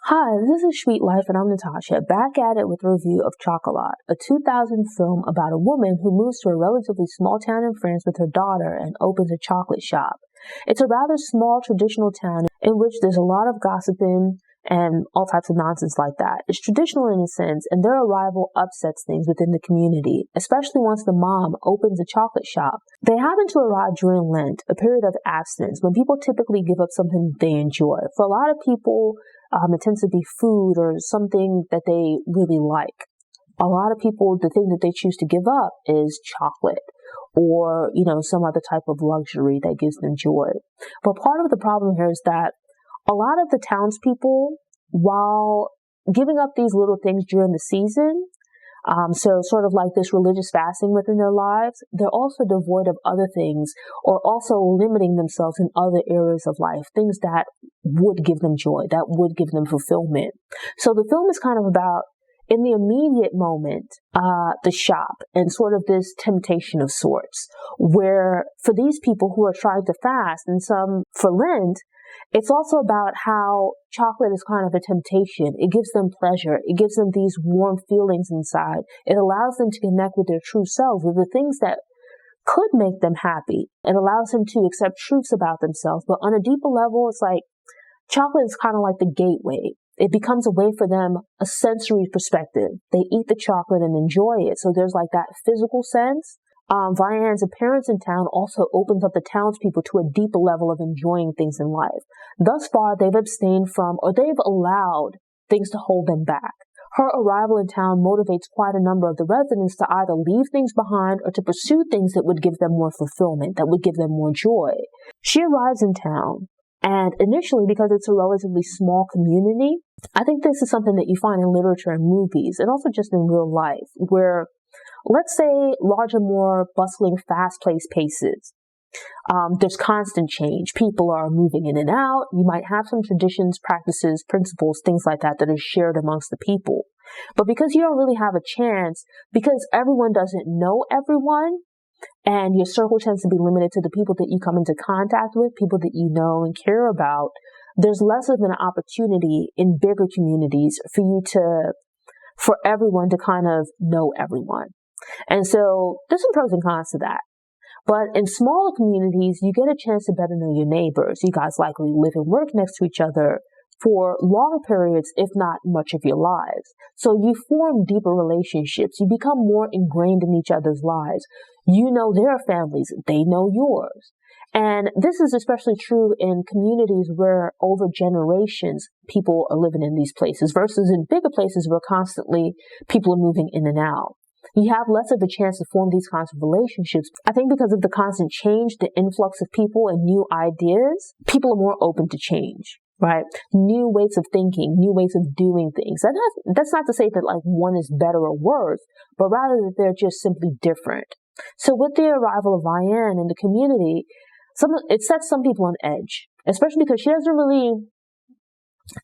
Hi, this is Sweet Life and I'm Natasha, back at it with a review of Chocolat, a 2000 film about a woman who moves to a relatively small town in France with her daughter and opens a chocolate shop. It's a rather small traditional town in which there's a lot of gossiping and all types of nonsense like that. It's traditional in a sense, and their arrival upsets things within the community, especially once the mom opens a chocolate shop. They happen to arrive during Lent, a period of abstinence, when people typically give up something they enjoy. For a lot of people, it tends to be food or something that they really like. A lot of people, the thing that they choose to give up is chocolate or, some other type of luxury that gives them joy. But part of the problem here is that a lot of the townspeople, while giving up these little things during the season, so sort of like this religious fasting within their lives, they're also devoid of other things or also limiting themselves in other areas of life, things that would give them joy, that would give them fulfillment. So the film is kind of about, in the immediate moment, the shop and sort of this temptation of sorts, where for these people who are trying to fast and some for Lent, it's also about how chocolate is kind of a temptation. It gives them pleasure. It gives them these warm feelings inside. It allows them to connect with their true selves, with the things that could make them happy. It allows them to accept truths about themselves. But on a deeper level, it's like chocolate is kind of like the gateway. It becomes a way for them, a sensory perspective. They eat the chocolate and enjoy it. So there's like that physical sense. Vianne's appearance in town also opens up the townspeople to a deeper level of enjoying things in life. Thus far, they've abstained from, or they've allowed things to hold them back. Her arrival in town motivates quite a number of the residents to either leave things behind or to pursue things that would give them more fulfillment, that would give them more joy. She arrives in town, and initially, because it's a relatively small community, I think this is something that you find in literature and movies, and also just in real life, where let's say larger, more bustling, fast-paced paces. There's constant change. People are moving in and out. You might have some traditions, practices, principles, things like that are shared amongst the people. But because you don't really have a chance, because everyone doesn't know everyone, and your circle tends to be limited to the people that you come into contact with, people that you know and care about, there's less of an opportunity in bigger communities for everyone to kind of know everyone. And so there's some pros and cons to that. But in smaller communities, you get a chance to better know your neighbors. You guys likely live and work next to each other for long periods, if not much of your lives. So you form deeper relationships. You become more ingrained in each other's lives. You know their families. They know yours. And this is especially true in communities where over generations people are living in these places versus in bigger places where constantly people are moving in and out. You have less of a chance to form these kinds of relationships. I think because of the constant change, the influx of people and new ideas, people are more open to change, right? New ways of thinking, new ways of doing things. That's not to say that like one is better or worse, but rather that they're just simply different. So with the arrival of Vianne in the community, it sets some people on edge, especially because she doesn't really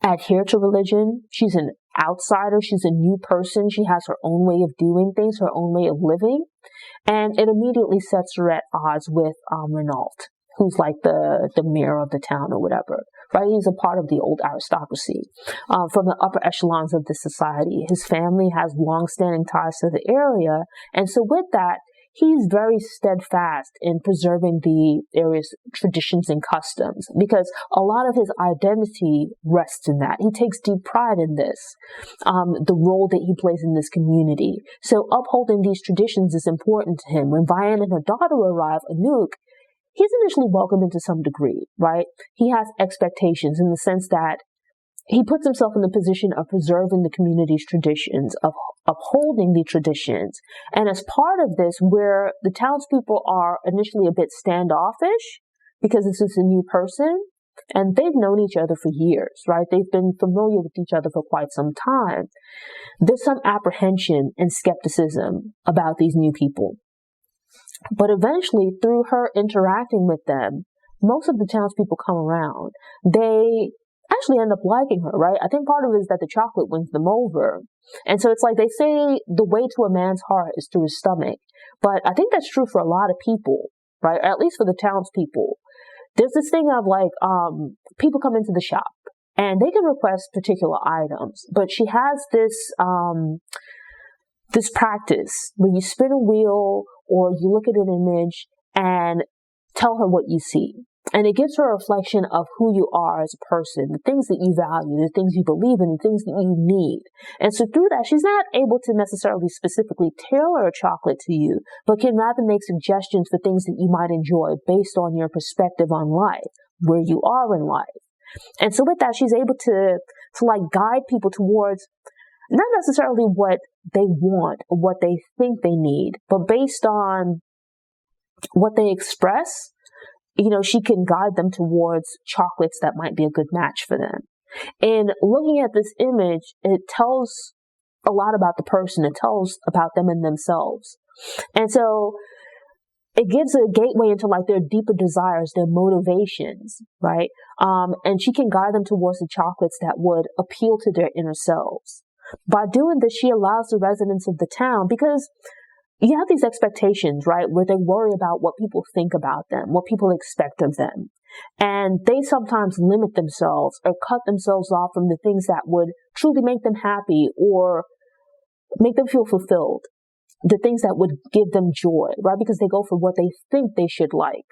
adhere to religion. She's an outsider. She's a new person. She has her own way of doing things, her own way of living. And it immediately sets her at odds with Renault, who's like the mayor of the town or whatever, right? He's a part of the old aristocracy, from the upper echelons of the society. His family has long-standing ties to the area. And so with that, he's very steadfast in preserving the area's traditions and customs because a lot of his identity rests in that. He takes deep pride in this, the role that he plays in this community. So upholding these traditions is important to him. When Vianne and her daughter arrive, Anouk, he's initially welcomed to some degree, right? He has expectations in the sense that he puts himself in the position of preserving the community's traditions, of upholding the traditions. And as part of this, where the townspeople are initially a bit standoffish because this is a new person and they've known each other for years, right? They've been familiar with each other for quite some time. There's some apprehension and skepticism about these new people. But eventually, through her interacting with them, most of the townspeople come around. They actually end up liking her, right? I think part of it is that the chocolate wins them over. And so it's like they say the way to a man's heart is through his stomach. But I think that's true for a lot of people, right? Or at least for the townspeople. There's this thing of like, people come into the shop and they can request particular items, but she has this practice where you spin a wheel or you look at an image and tell her what you see. And it gives her a reflection of who you are as a person, the things that you value, the things you believe in, the things that you need. And so through that, she's not able to necessarily specifically tailor a chocolate to you, but can rather make suggestions for things that you might enjoy based on your perspective on life, where you are in life. And so with that, she's able to like guide people towards not necessarily what they want or what they think they need, but based on what they express, she can guide them towards chocolates that might be a good match for them. And looking at this image, it tells a lot about the person. It tells about them and themselves. And so it gives a gateway into like their deeper desires, their motivations, right? And she can guide them towards the chocolates that would appeal to their inner selves. By doing this, she allows the residents of the town, because you have these expectations, right, where they worry about what people think about them, what people expect of them. And they sometimes limit themselves or cut themselves off from the things that would truly make them happy or make them feel fulfilled, the things that would give them joy, right, because they go for what they think they should like.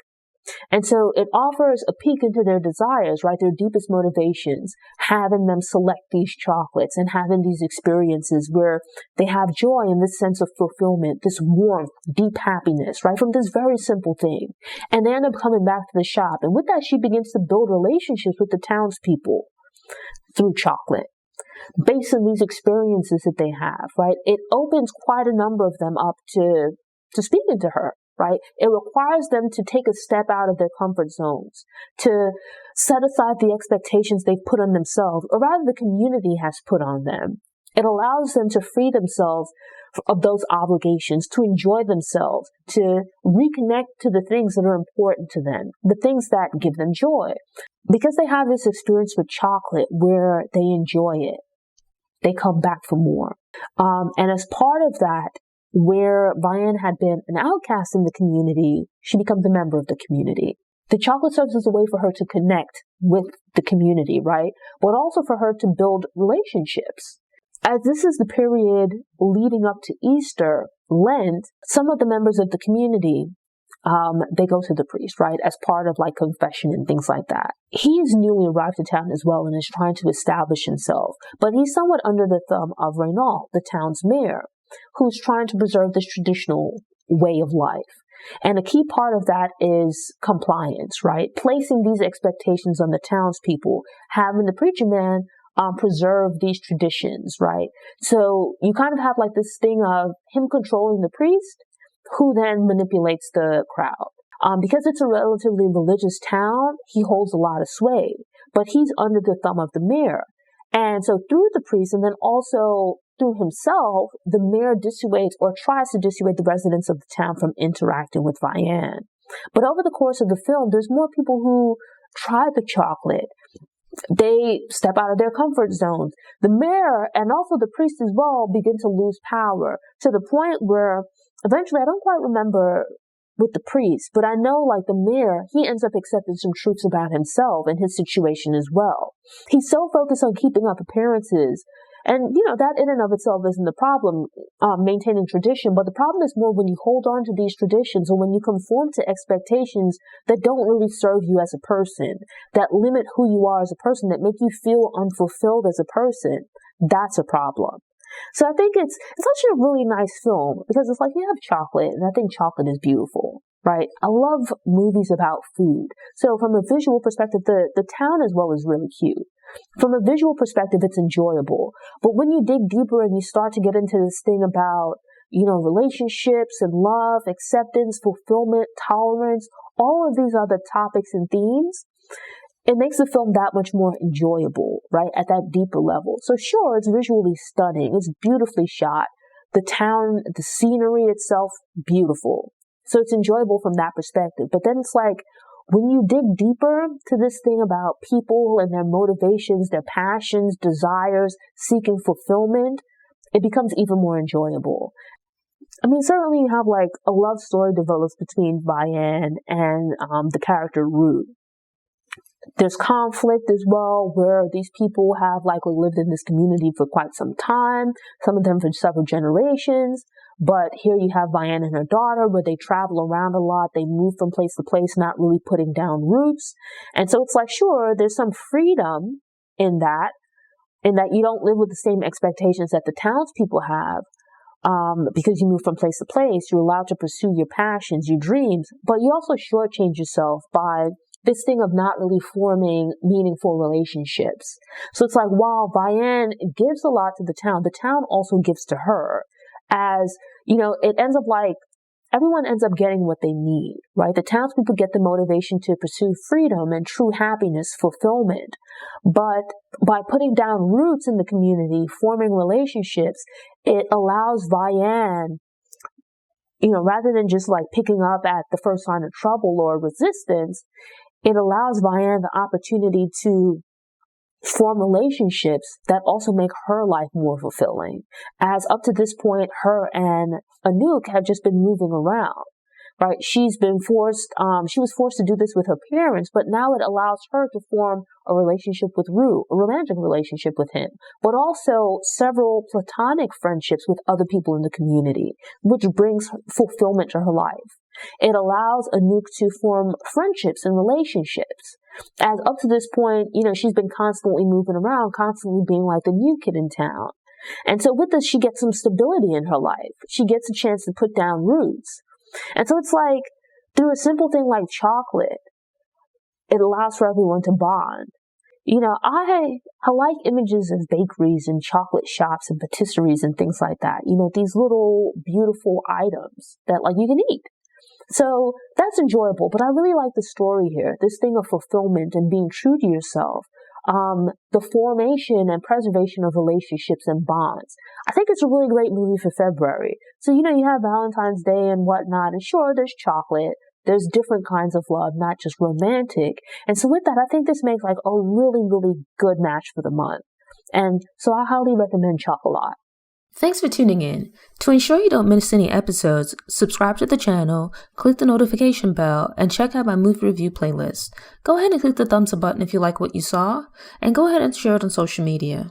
And so it offers a peek into their desires, right, their deepest motivations, having them select these chocolates and having these experiences where they have joy and this sense of fulfillment, this warmth, deep happiness, right, from this very simple thing. And they end up coming back to the shop. And with that, she begins to build relationships with the townspeople through chocolate, based on these experiences that they have, right? It opens quite a number of them up to speaking to her. Right? It requires them to take a step out of their comfort zones, to set aside the expectations they've put on themselves, or rather the community has put on them. It allows them to free themselves of those obligations, to enjoy themselves, to reconnect to the things that are important to them, the things that give them joy. Because they have this experience with chocolate where they enjoy it, they come back for more. And as part of that, where Vianne had been an outcast in the community, she becomes a member of the community. The chocolate serves as a way for her to connect with the community, right? But also for her to build relationships. As this is the period leading up to Easter, Lent, some of the members of the community, they go to the priest, right? As part of like confession and things like that. He is newly arrived to town as well and is trying to establish himself. But he's somewhat under the thumb of Reynald, the town's mayor, who's trying to preserve this traditional way of life. And a key part of that is compliance, right? Placing these expectations on the townspeople, having the preacher man preserve these traditions, right? So you kind of have like this thing of him controlling the priest, who then manipulates the crowd. Because it's a relatively religious town, he holds a lot of sway, but he's under the thumb of the mayor. And so through the priest and then also through himself, the mayor dissuades or tries to dissuade the residents of the town from interacting with Vianne. But over the course of the film, there's more people who try the chocolate. They step out of their comfort zones. The mayor and also the priest as well begin to lose power to the point where eventually, I don't quite remember with the priest, but I know like the mayor, he ends up accepting some truths about himself and his situation as well. He's so focused on keeping up appearances. And, that in and of itself isn't the problem, maintaining tradition. But the problem is more when you hold on to these traditions or when you conform to expectations that don't really serve you as a person, that limit who you are as a person, that make you feel unfulfilled as a person. That's a problem. So I think it's actually a really nice film because it's like you have chocolate, and I think chocolate is beautiful, right? I love movies about food. So from a visual perspective, the town as well is really cute. From a visual perspective, it's enjoyable. But when you dig deeper and you start to get into this thing about, relationships and love, acceptance, fulfillment, tolerance, all of these other topics and themes, it makes the film that much more enjoyable, right, at that deeper level. So sure, it's visually stunning. It's beautifully shot. The town, the scenery itself, beautiful. So it's enjoyable from that perspective. But then it's like, when you dig deeper to this thing about people and their motivations, their passions, desires, seeking fulfillment, it becomes even more enjoyable. I mean, certainly you have like a love story develops between Vianne and the character Rue. There's conflict as well, where these people have likely lived in this community for quite some time, some of them for several generations. But here you have Vianne and her daughter, where they travel around a lot. They move from place to place, not really putting down roots. And so it's like, sure, there's some freedom in that you don't live with the same expectations that the townspeople have. Because you move from place to place, you're allowed to pursue your passions, your dreams, but you also shortchange yourself by this thing of not really forming meaningful relationships. So it's like, while Vianne gives a lot to the town also gives to her. As, it ends up like everyone ends up getting what they need, right? The townspeople get the motivation to pursue freedom and true happiness, fulfillment. But by putting down roots in the community, forming relationships, it allows Vianne, rather than just like picking up at the first sign of trouble or resistance, it allows Vianne the opportunity to form relationships that also make her life more fulfilling. As up to this point, her and Anouk have just been moving around, right? She was forced to do this with her parents, but now it allows her to form a relationship with Rue, a romantic relationship with him, but also several platonic friendships with other people in the community, which brings fulfillment to her life. It allows Anouk to form friendships and relationships. As up to this point, she's been constantly moving around, constantly being like the new kid in town. And so with this, she gets some stability in her life. She gets a chance to put down roots. And so it's like, through a simple thing like chocolate, it allows for everyone to bond. I like images of bakeries and chocolate shops and patisseries and things like that. These little beautiful items that like you can eat. So that's enjoyable, but I really like the story here, this thing of fulfillment and being true to yourself, the formation and preservation of relationships and bonds. I think it's a really great movie for February. So, you have Valentine's Day and whatnot, and sure, there's chocolate, there's different kinds of love, not just romantic. And so with that, I think this makes like a really, really good match for the month. And so I highly recommend Chocolat. Thanks for tuning in. To ensure you don't miss any episodes, subscribe to the channel, click the notification bell, and check out my movie review playlist. Go ahead and click the thumbs up button if you like what you saw, and go ahead and share it on social media.